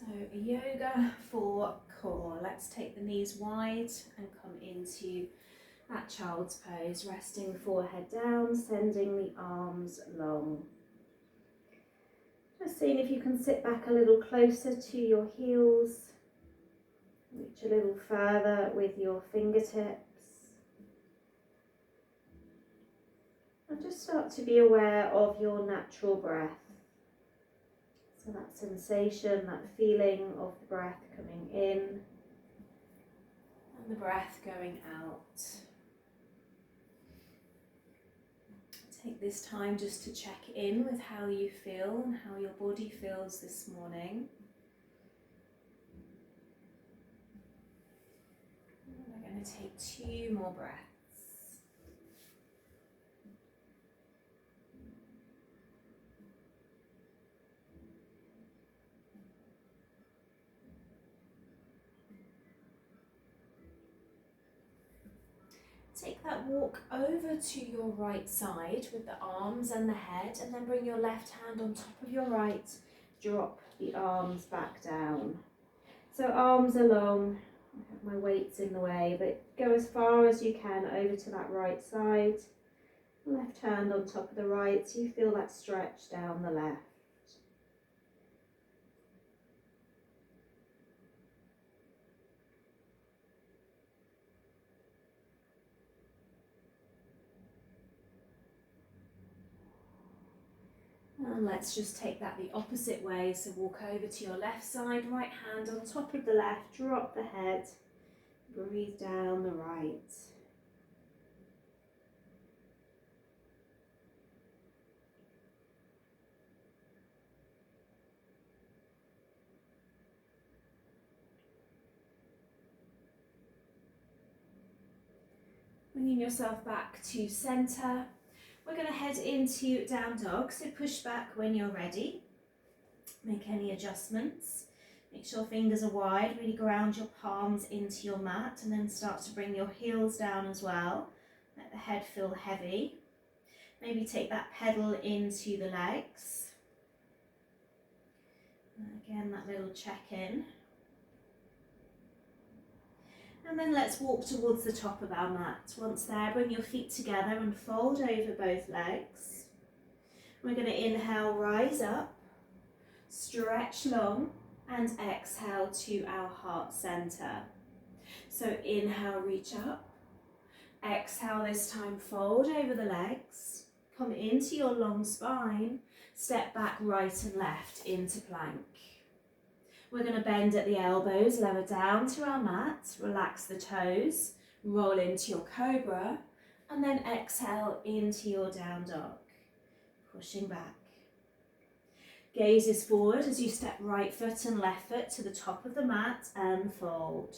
So a yoga for core. Let's take the knees wide and come into that child's pose, resting forehead down, sending the arms long. Just seeing if you can sit back a little closer to your heels, reach a little further with your fingertips. And just start to be aware of your natural breath. So that sensation, that feeling of the breath coming in and the breath going out. Take this time just to check in with how you feel and how your body feels this morning. We're going to take 2 more breaths. Take that walk over to your right side with the arms and the head, and then bring your left hand on top of your right. Drop the arms back down. So arms are long. I have my weights in the way, but go as far as you can over to that right side. Left hand on top of the right, so you feel that stretch down the left. And let's just take that the opposite way. So walk over to your left side, right hand on top of the left, drop the head, breathe down the right. Bringing yourself back to centre. We're going to head into down dog, so push back when you're ready. Make any adjustments. Make sure fingers are wide, really ground your palms into your mat, and then start to bring your heels down as well. Let the head feel heavy. Maybe take that pedal into the legs. Again, that little check-in. And then let's walk towards the top of our mat. Once there, bring your feet together and fold over both legs. We're going to inhale, rise up, stretch long, and exhale to our heart center. So inhale, reach up. Exhale, this time fold over the legs. Come into your long spine. Step back right and left into plank. We're going to bend at the elbows, lower down to our mat, relax the toes, roll into your cobra, and then exhale into your down dog, pushing back. Gaze is forward as you step right foot and left foot to the top of the mat and fold.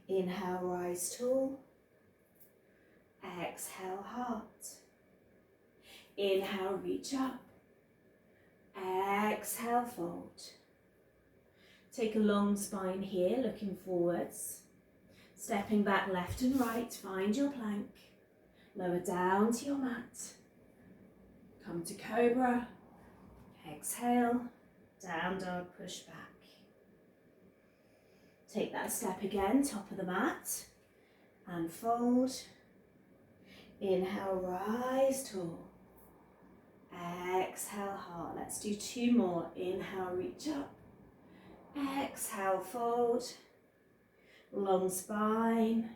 Inhale, rise tall. Exhale, heart. Inhale, reach up. Exhale, fold. Take a long spine here, looking forwards. Stepping back left and right, find your plank. Lower down to your mat. Come to cobra. Exhale, down dog, push back. Take that step again, top of the mat, and fold. Inhale, rise tall. Exhale, heart. Let's do 2 more. Inhale, reach up. Exhale, fold. Long spine.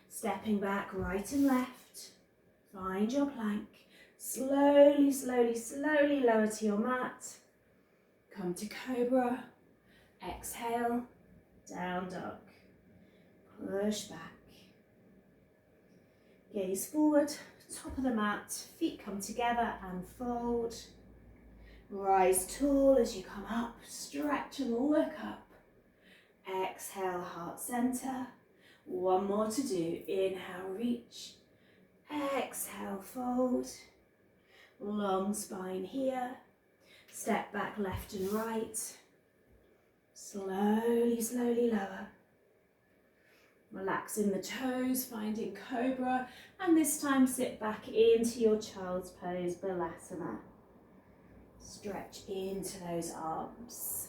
Stepping back right and left. Find your plank. Slowly, slowly, slowly lower to your mat. Come to cobra. Exhale, down dog. Push back. Gaze forward. Top of the mat, feet come together and fold. Rise tall as you come up, stretch and look up. Exhale, heart center. 1 more to do. Inhale, reach. Exhale, fold. Long spine here. Step back left and right. Slowly, slowly lower. Relaxing the toes, finding cobra, and this time sit back into your child's pose, Balasana. Stretch into those arms.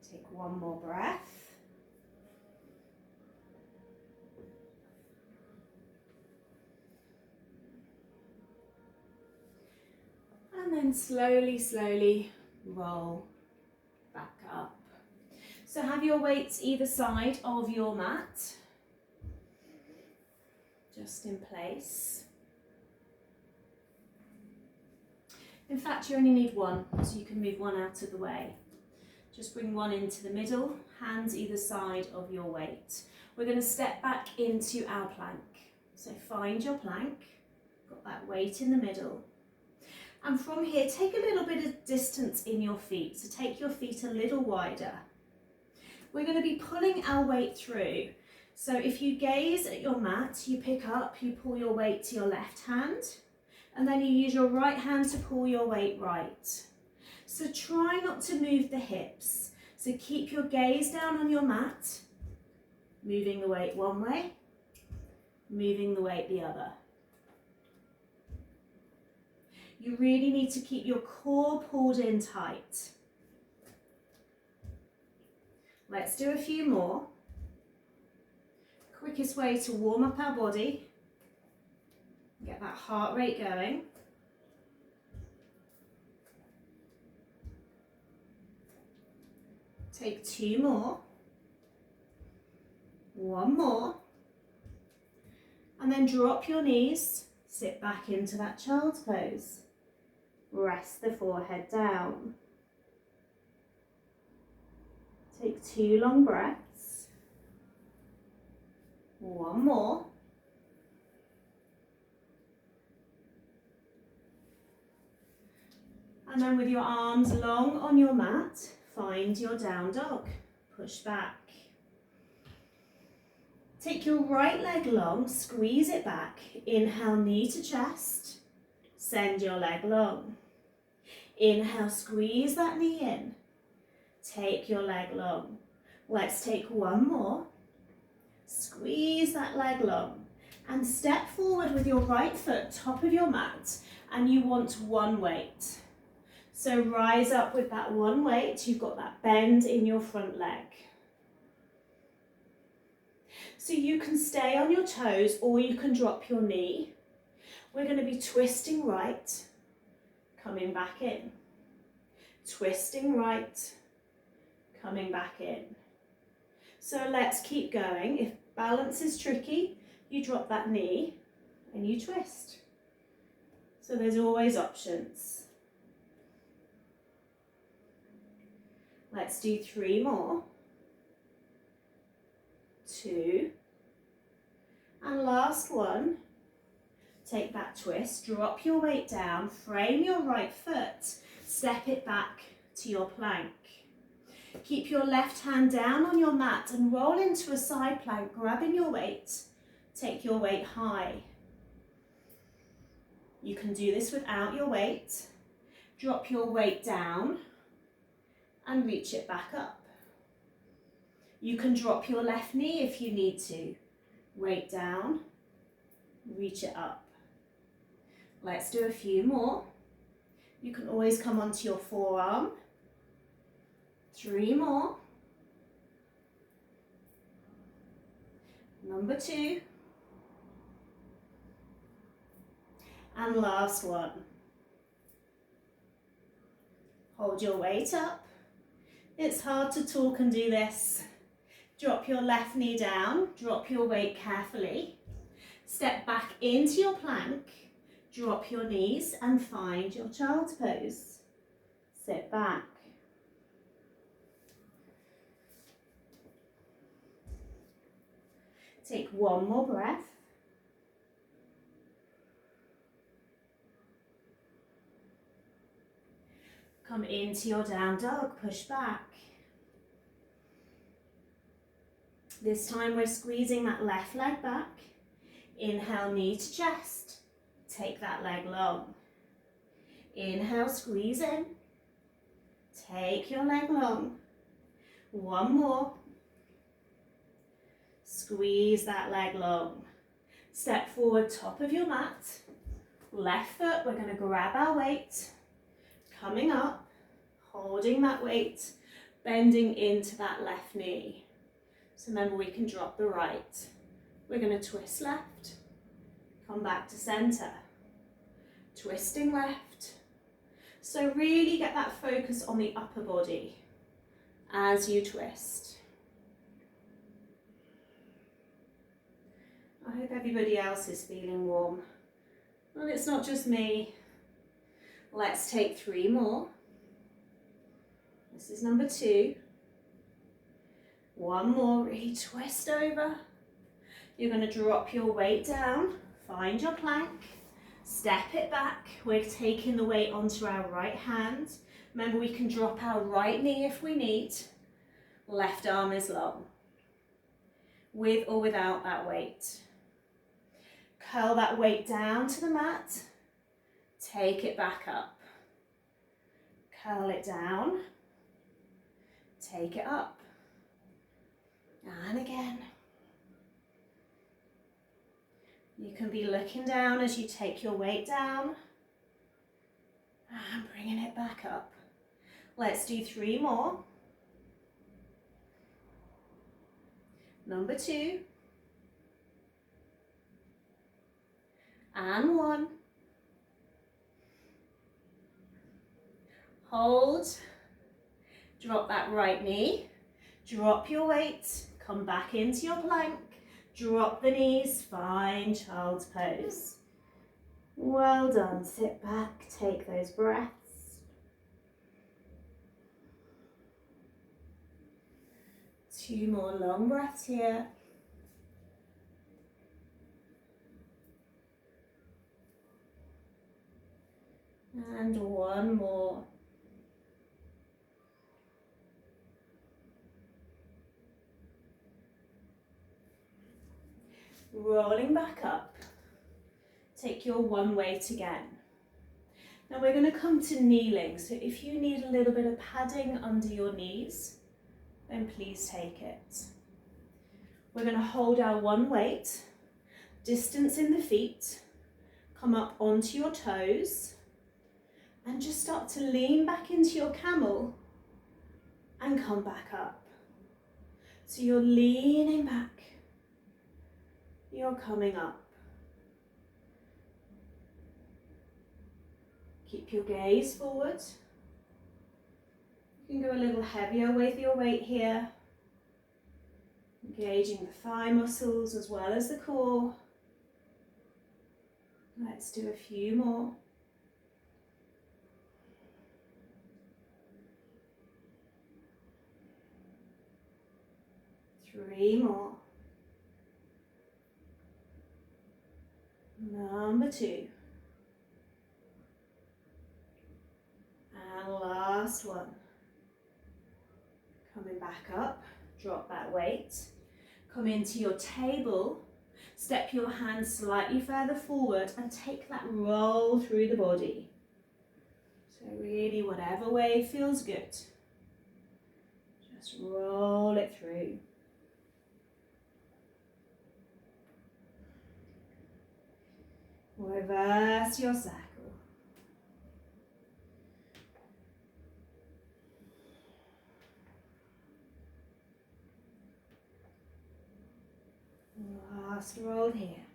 Take one more breath. And then slowly, slowly roll back up. So have your weights either side of your mat, just in place. In fact, you only need one, so you can move one out of the way. Just bring one into the middle, hands either side of your weight. We're going to step back into our plank. So find your plank, got that weight in the middle. And from here, take a little bit of distance in your feet. So take your feet a little wider. We're going to be pulling our weight through. So if you gaze at your mat, you pick up, you pull your weight to your left hand, and then you use your right hand to pull your weight right. So try not to move the hips. So keep your gaze down on your mat, moving the weight one way, moving the weight the other. You really need to keep your core pulled in tight. Let's do a few more. Quickest way to warm up our body, get that heart rate going. Take two more, one more, and then drop your knees, sit back into that child's pose. Rest the forehead down. Take two long breaths. One more. And then with your arms long on your mat, find your down dog. Push back. Take your right leg long, squeeze it back. Inhale, knee to chest. Send your leg long. Inhale, squeeze that knee in. Take your leg long. Let's take one more. Squeeze that leg long. And step forward with your right foot, top of your mat. And you want one weight. So rise up with that one weight. You've got that bend in your front leg. So you can stay on your toes or you can drop your knee. We're going to be twisting right, coming back in. Twisting right, coming back in. So let's keep going. If balance is tricky, you drop that knee and you twist. So there's always options. Let's do three more. Two. And last one. Take that twist, drop your weight down, frame your right foot, step it back to your plank. Keep your left hand down on your mat and roll into a side plank, grabbing your weight. Take your weight high. You can do this without your weight. Drop your weight down and reach it back up. You can drop your left knee if you need to. Weight down, reach it up. Let's do a few more. You can always come onto your forearm. Three more. Number two. And last one. Hold your weight up. It's hard to talk and do this. Drop your left knee down, drop your weight carefully. Step back into your plank, drop your knees and find your child's pose. Sit back. Take one more breath. Come into your down dog, push back. This time we're squeezing that left leg back. Inhale, knee to chest. Take that leg long. Inhale, squeeze in. Take your leg long. One more. Squeeze that leg long. Step forward, top of your mat. Left foot, we're going to grab our weight. Coming up, holding that weight, bending into that left knee. So remember, we can drop the right. We're going to twist left, come back to center, twisting left. So really get that focus on the upper body as you twist. I hope everybody else is feeling warm. Well, it's not just me. Let's take 3 more. This is number 2. 1 more, really twist over. You're going to drop your weight down, find your plank, step it back. We're taking the weight onto our right hand. Remember, we can drop our right knee if we need. Left arm is long, with or without that weight. Curl that weight down to the mat, take it back up. Curl it down, take it up, and again. You can be looking down as you take your weight down and bringing it back up. Let's do 3 more. Number 2. And 1. Hold. Drop that right knee. Drop your weight. Come back into your plank. Drop the knees. Find child's pose. Well done. Sit back. Take those breaths. 2 more long breaths here. And 1 more. Rolling back up. Take your 1 weight again. Now we're going to come to kneeling. So if you need a little bit of padding under your knees, then please take it. We're going to hold our 1 weight, distance in the feet, come up onto your toes, and just start to lean back into your camel and come back up. So you're leaning back, you're coming up. Keep your gaze forward. You can go a little heavier with your weight here, engaging the thigh muscles as well as the core. Let's do a few more. Three more. Number 2. And last one. Coming back up, drop that weight. Come into your table, step your hands slightly further forward and take that roll through the body. So really whatever way feels good. Just roll it through. Reverse your circle. Last roll here.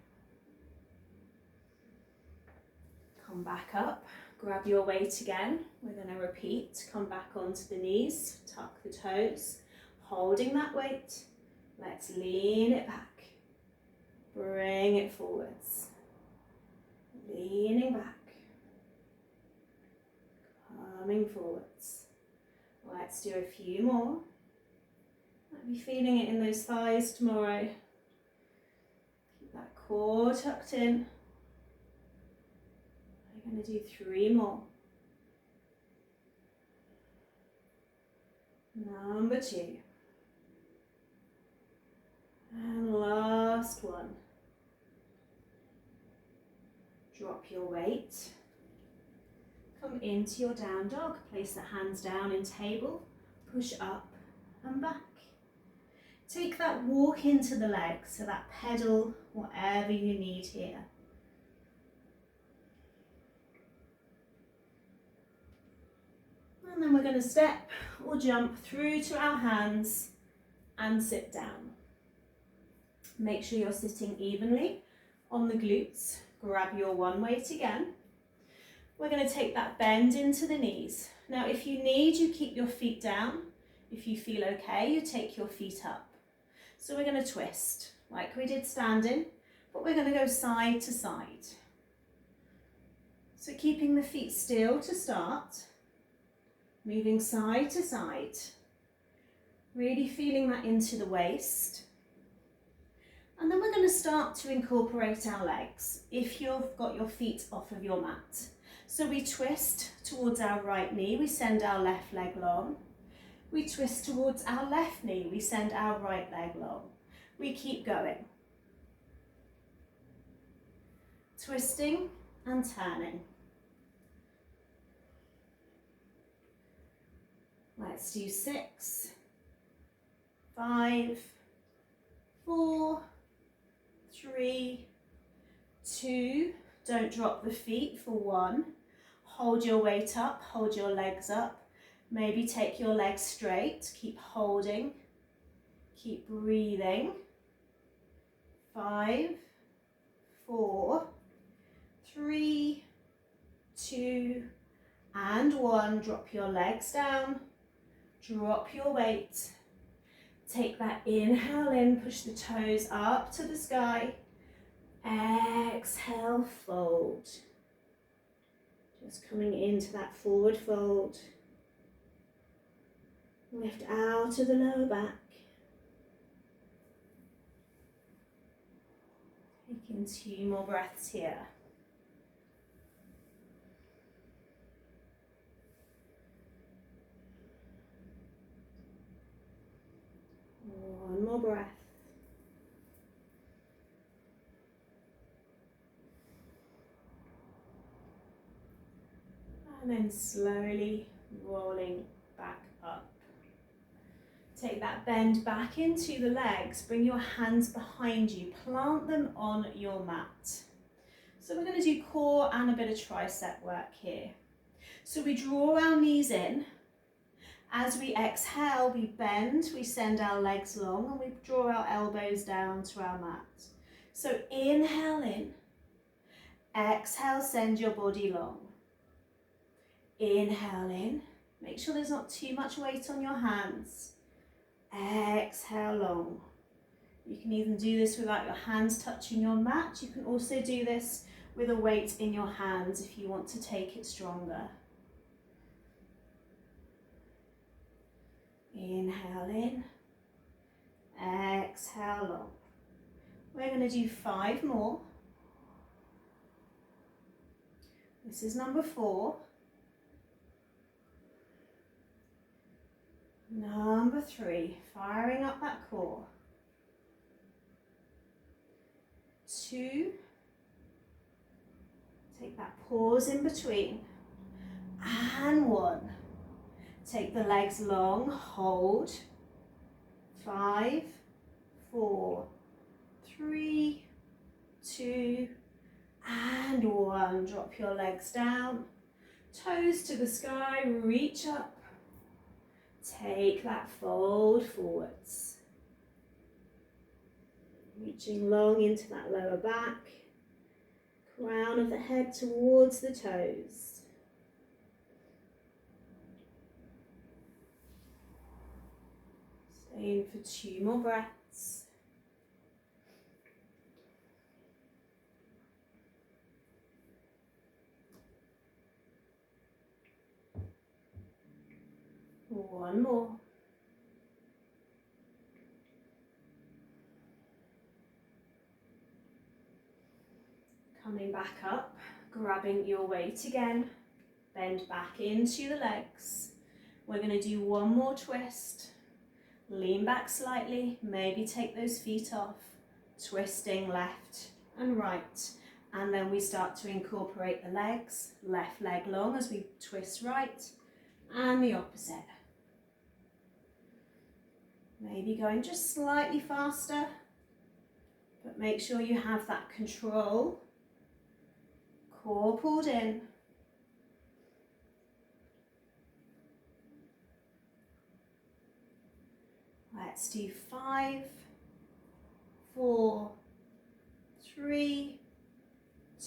Come back up, grab your weight again. We're going to repeat. Come back onto the knees, tuck the toes, holding that weight. Let's lean it back. Bring it forwards. Leaning back. Coming forwards. Let's do a few more. Might be feeling it in those thighs tomorrow. Keep that core tucked in. We're going to do 3 more. Number 2. And last one. Drop your weight. Come into your down dog. Place the hands down in table. Push up and back. Take that walk into the legs, so that pedal, whatever you need here. And then we're going to step or jump through to our hands and sit down. Make sure you're sitting evenly on the glutes. Grab your one weight again. We're going to take that bend into the knees. Now, if you need, you keep your feet down. If you feel okay, you take your feet up. So we're going to twist like we did standing, but we're going to go side to side. So keeping the feet still to start, moving side to side, really feeling that into the waist. And then we're going to start to incorporate our legs if you've got your feet off of your mat. So we twist towards our right knee, we send our left leg long. We twist towards our left knee, we send our right leg long. We keep going. Twisting and turning. Let's do 6, 5, 4, 3, 2. Don't drop the feet for 1. Hold your weight up, hold your legs up. Maybe take your legs straight. Keep holding. Keep breathing. 5, 4, 3, 2, and 1. Drop your legs down. Drop your weight. Take that inhale in, push the toes up to the sky. Exhale, fold. Just coming into that forward fold. Lift out of the lower back. Taking 2 more breaths here. One more breath. And then slowly rolling back up. Take that bend back into the legs. Bring your hands behind you. Plant them on your mat. So we're going to do core and a bit of tricep work here. So we draw our knees in. As we exhale, we bend, we send our legs long, and we draw our elbows down to our mat. So inhale in. Exhale, send your body long. Inhale in. Make sure there's not too much weight on your hands. Exhale long. You can even do this without your hands touching your mat. You can also do this with a weight in your hands if you want to take it stronger. Inhale in. Exhale long. We're going to do 5 more. This is number 4. Number 3, firing up that core. 2, take that pause in between. And 1, take the legs long, hold. 5, 4, 3, 2, and 1. Drop your legs down, toes to the sky, reach up. Take that fold forwards. Reaching long into that lower back. Crown of the head towards the toes. Staying for 2 more breaths. One more. Coming back up, grabbing your weight again, bend back into the legs. We're going to do 1 more twist. Lean back slightly, maybe take those feet off, twisting left and right. And then we start to incorporate the legs, left leg long as we twist right, and the opposite. Maybe going just slightly faster, but make sure you have that control. Core pulled in. Let's do 5, 4, 3,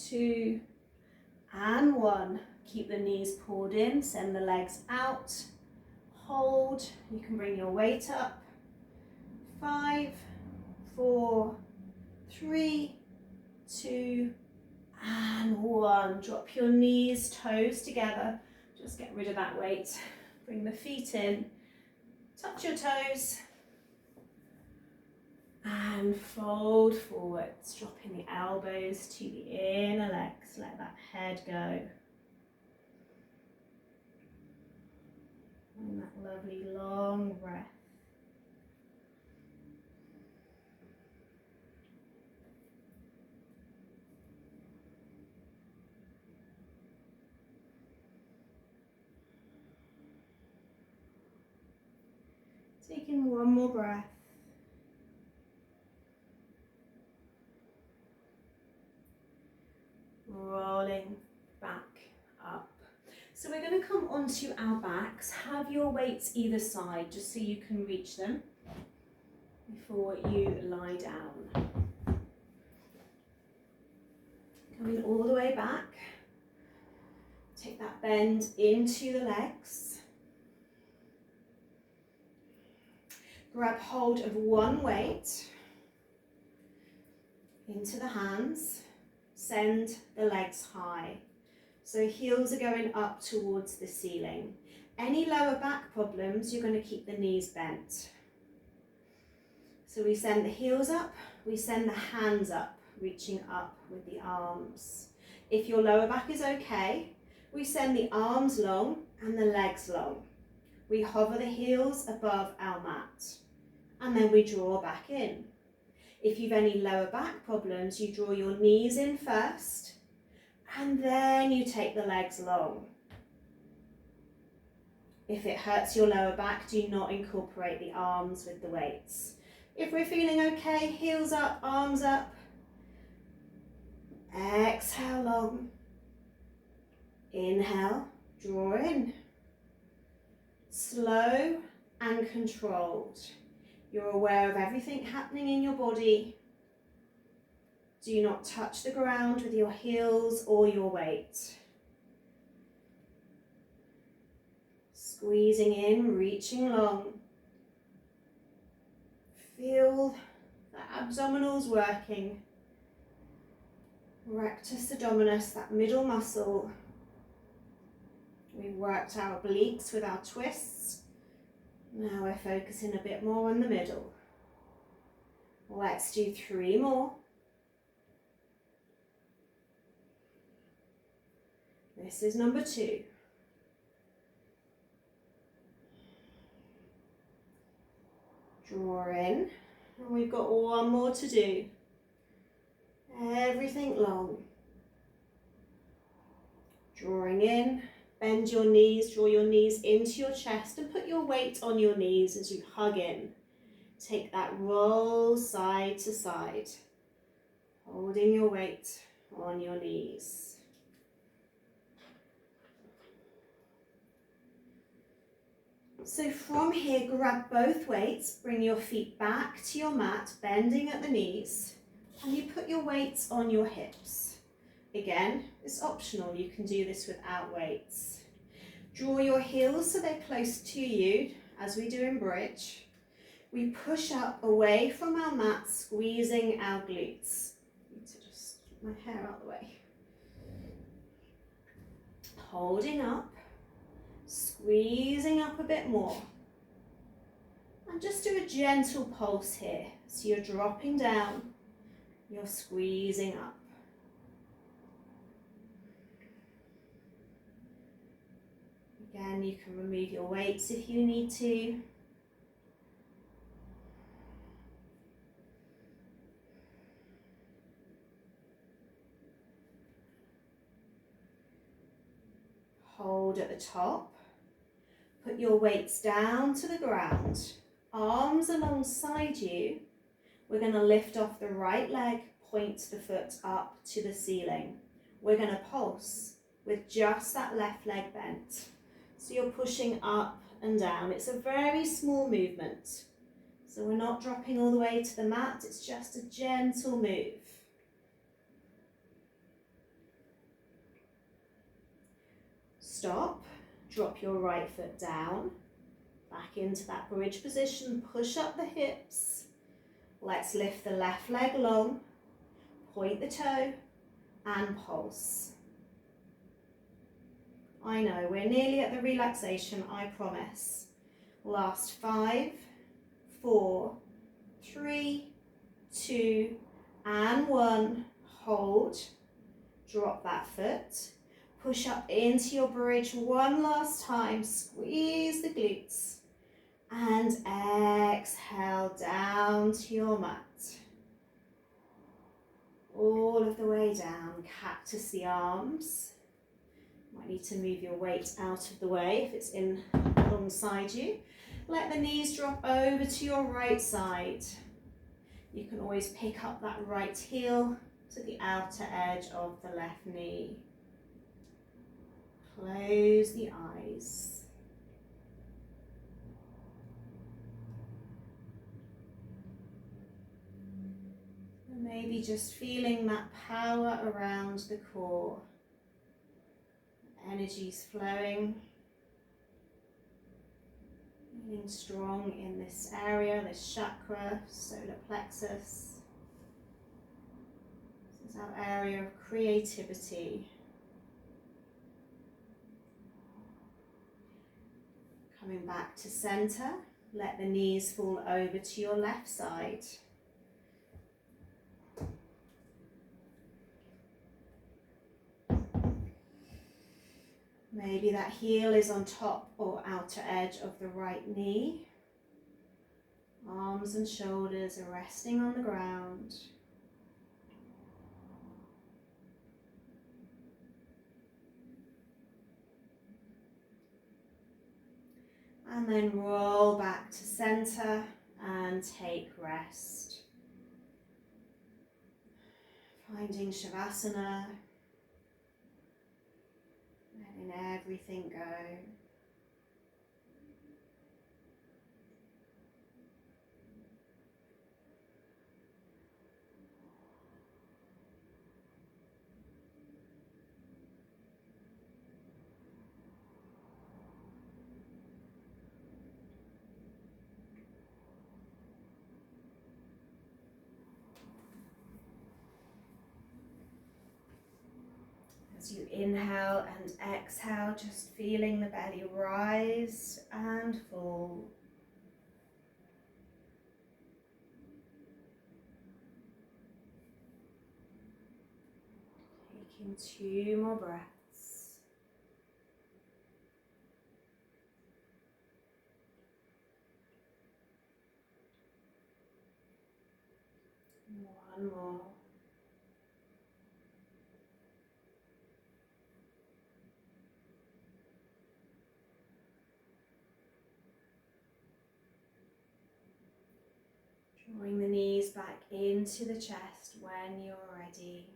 2, and 1. Keep the knees pulled in, send the legs out. Hold, you can bring your weight up. 5, 4, 3, 2, and 1. Drop your knees, toes together. Just get rid of that weight. Bring the feet in, touch your toes, and fold forwards, dropping the elbows to the inner legs. Let that head go. And that lovely long breath. Taking one more breath. Rolling back up. So we're going to come onto our backs. Have your weights either side just so you can reach them before you lie down. Coming all the way back. Take that bend into the legs. Grab hold of one weight into the hands. Send the legs high. So heels are going up towards the ceiling. Any lower back problems, you're going to keep the knees bent. So we send the heels up, we send the hands up, reaching up with the arms. If your lower back is okay, we send the arms long and the legs long. We hover the heels above our mat and then we draw back in. If you've any lower back problems, you draw your knees in first and then you take the legs long. If it hurts your lower back, do not incorporate the arms with the weights. If we're feeling okay, heels up, arms up. Exhale long. Inhale, draw in. Slow and controlled. You're aware of everything happening in your body. Do not touch the ground with your heels or your weight. Squeezing in, reaching long. Feel the abdominals working. Rectus abdominis, that middle muscle. We've worked our obliques with our twists. Now we're focusing a bit more on the middle. Let's do 3 more. This is number 2. Draw in, and we've got 1 more to do. Everything long. Drawing in, bend your knees, draw your knees into your chest and put your weight on your knees as you hug in. Take that roll side to side, holding your weight on your knees. So from here, grab both weights, bring your feet back to your mat, bending at the knees, and you put your weights on your hips. Again, it's optional, you can do this without weights. Draw your heels so they're close to you, as we do in bridge. We push up away from our mat, squeezing our glutes. I need to just get my hair out of the way. Holding up. Squeezing up a bit more. And just do a gentle pulse here. So you're dropping down, you're squeezing up. Again, you can remove your weights if you need to. Hold at the top. Put your weights down to the ground. Arms alongside you. We're going to lift off the right leg, point the foot up to the ceiling. We're going to pulse with just that left leg bent. So you're pushing up and down. It's a very small movement. So we're not dropping all the way to the mat, it's just a gentle move. Stop, drop your right foot down, back into that bridge position, push up the hips. Let's lift the left leg long, point the toe and pulse. I know, we're nearly at the relaxation, I promise. Last 5, 4, 3, 2, and 1. Hold. Drop that foot. Push up into your bridge one last time. Squeeze the glutes. And exhale down to your mat. All of the way down. Cactus the arms. Might need to move your weight out of the way if it's in alongside you. Let the knees drop over to your right side. You can always pick up that right heel to the outer edge of the left knee. Close the eyes. And maybe just feeling that power around the core. Energy's flowing. Feeling strong in this area, this chakra, solar plexus. This is our area of creativity. Coming back to center, let the knees fall over to your left side. Maybe that heel is on top or outer edge of the right knee. Arms and shoulders are resting on the ground. And then roll back to center and take rest. Finding Shavasana. Letting everything go. As you inhale and exhale, just feeling the belly rise and fall. Taking 2 more breaths. One more. Drawing the knees back into the chest when you're ready.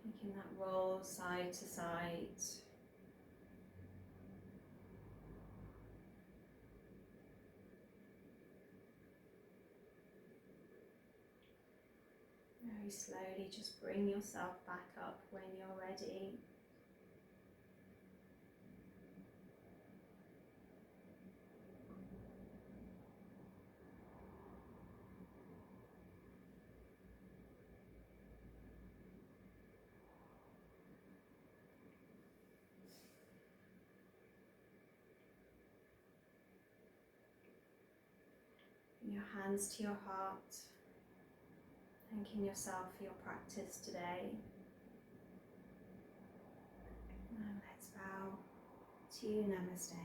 Making that roll side to side. Very slowly, just bring yourself back up when you're ready. Bring your hands to your heart. Thanking yourself for your practice today. Now let's bow to Namaste.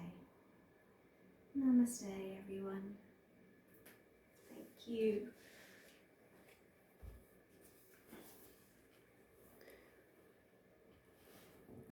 Namaste, everyone. Thank you.